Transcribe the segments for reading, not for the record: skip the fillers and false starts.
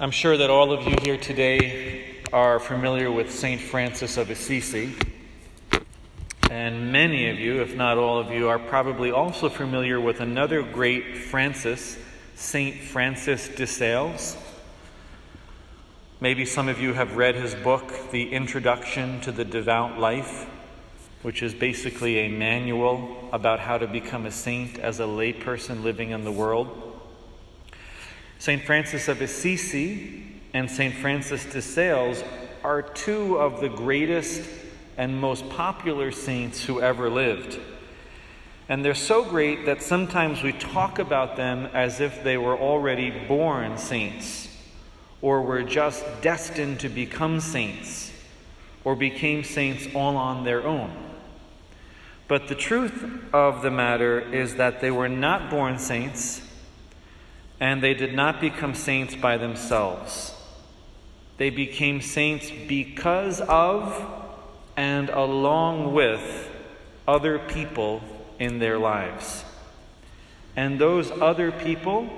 I'm sure that all of you here today are familiar with St. Francis of Assisi, and many of you, if not all of you, are probably also familiar with another great Francis, St. Francis de Sales. Maybe some of you have read his book, The Introduction to the Devout Life, which is basically a manual about how to become a saint as a layperson living in the world. St. Francis of Assisi and St. Francis de Sales are two of the greatest and most popular saints who ever lived. And they're so great that sometimes we talk about them as if they were already born saints, or were just destined to become saints, or became saints all on their own. But the truth of the matter is that they were not born saints, and they did not become saints by themselves. They became saints because of and along with other people in their lives. And those other people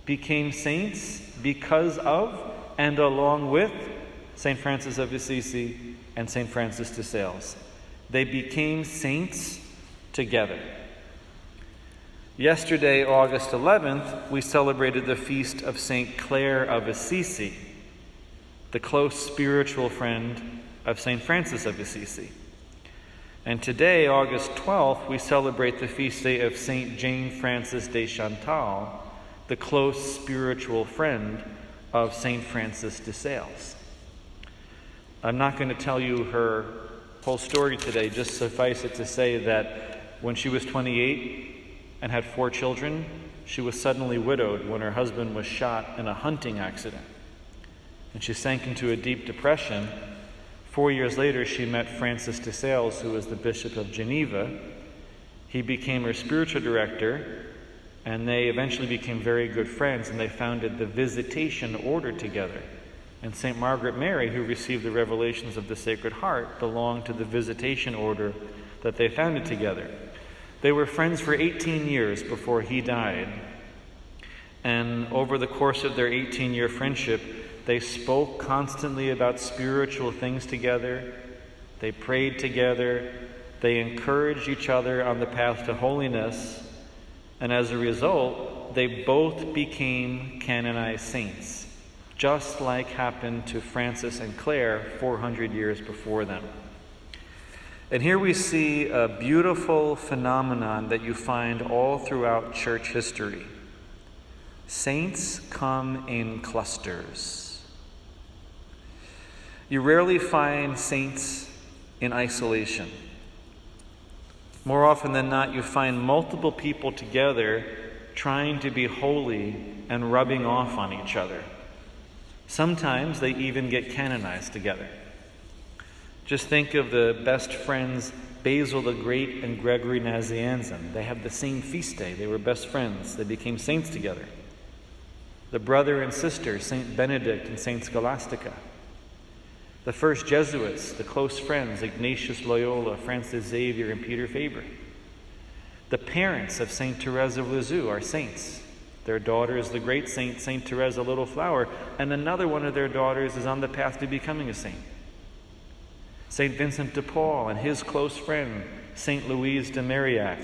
became saints because of and along with St. Francis of Assisi and St. Francis de Sales. They became saints together. Yesterday, August 11th, we celebrated the feast of St. Clare of Assisi, the close spiritual friend of St. Francis of Assisi. And today, August 12th, we celebrate the feast day of St. Jane Frances de Chantal, the close spiritual friend of St. Francis de Sales. I'm not going to tell you her whole story today, just suffice it to say that when she was 28 and had 4 children, she was suddenly widowed when her husband was shot in a hunting accident. And she sank into a deep depression. 4 years later, she met Francis de Sales, who was the Bishop of Geneva. He became her spiritual director, and they eventually became very good friends, and they founded the Visitation Order together. And St. Margaret Mary, who received the revelations of the Sacred Heart, belonged to the Visitation Order that they founded together. They were friends for 18 years before he died. And over the course of their 18-year friendship, they spoke constantly about spiritual things together. They prayed together. They encouraged each other on the path to holiness. And as a result, they both became canonized saints, just like happened to Francis and Clare 400 years before them. And here we see a beautiful phenomenon that you find all throughout church history. Saints come in clusters. You rarely find saints in isolation. More often than not, you find multiple people together trying to be holy and rubbing off on each other. Sometimes they even get canonized together. Just think of the best friends, Basil the Great and Gregory Nazianzen. They have the same feast day. They were best friends. They became saints together. The brother and sister, St. Benedict and St. Scholastica. The first Jesuits, the close friends, Ignatius Loyola, Francis Xavier, and Peter Faber. The parents of St. Therese of Lisieux are saints. Their daughter is the great saint, St. Therese of Little Flower, and another one of their daughters is on the path to becoming a saint. St. Vincent de Paul and his close friend, St. Louise de Marillac.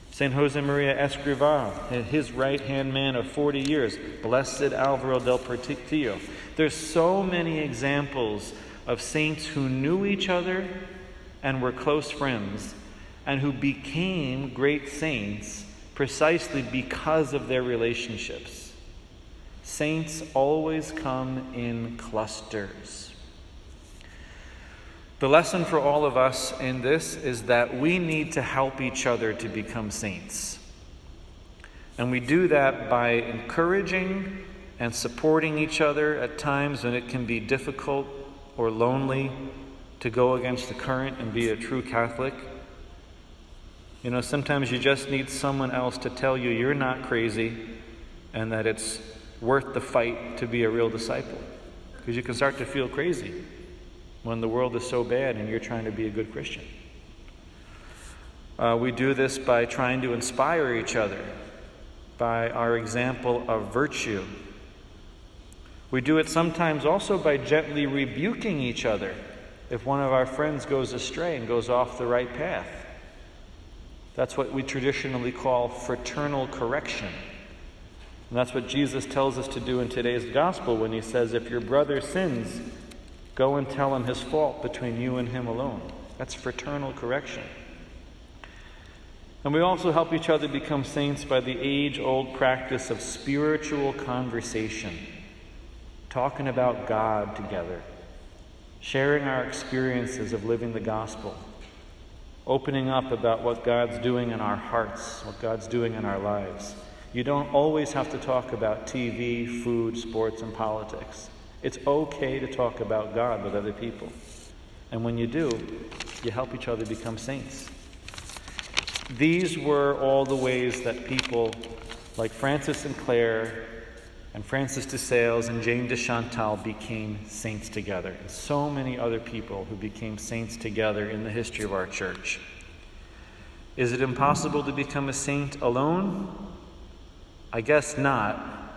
St. Josemaria Escrivá and his right-hand man of 40 years, Blessed Alvaro del Portillo. There's so many examples of saints who knew each other and were close friends, and who became great saints precisely because of their relationships. Saints always come in clusters. The lesson for all of us in this is that we need to help each other to become saints. And we do that by encouraging and supporting each other at times when it can be difficult or lonely to go against the current and be a true Catholic. You know, sometimes you just need someone else to tell you you're not crazy and that it's worth the fight to be a real disciple. Because you can start to feel crazy when the world is so bad and you're trying to be a good Christian. We do this by trying to inspire each other by our example of virtue. We do it sometimes also by gently rebuking each other if one of our friends goes astray and goes off the right path. That's what we traditionally call fraternal correction. And that's what Jesus tells us to do in today's gospel when he says, if your brother sins, go and tell him his fault between you and him alone. That's fraternal correction. And we also help each other become saints by the age-old practice of spiritual conversation, talking about God together, sharing our experiences of living the gospel, opening up about what God's doing in our hearts, what God's doing in our lives. You don't always have to talk about TV, food, sports, and politics. It's okay to talk about God with other people. And when you do, you help each other become saints. These were all the ways that people like Francis and Clare and Francis de Sales and Jane de Chantal became saints together. And so many other people who became saints together in the history of our church. Is it impossible to become a saint alone? I guess not,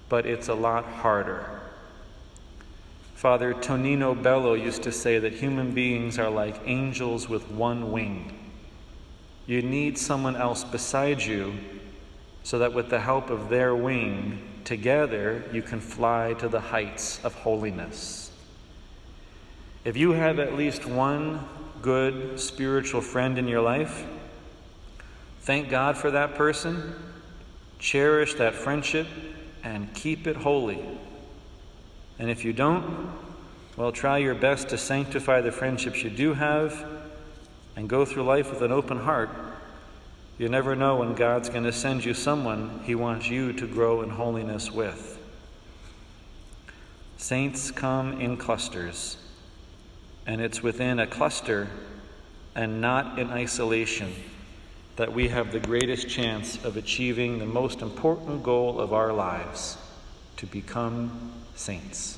but it's a lot harder. Father Tonino Bello used to say that human beings are like angels with one wing. You need someone else beside you so that with the help of their wing, together you can fly to the heights of holiness. If you have at least one good spiritual friend in your life, thank God for that person, cherish that friendship, and keep it holy. And if you don't, well, try your best to sanctify the friendships you do have and go through life with an open heart. You never know when God's going to send you someone he wants you to grow in holiness with. Saints come in clusters, and it's within a cluster and not in isolation that we have the greatest chance of achieving the most important goal of our lives, to become saints.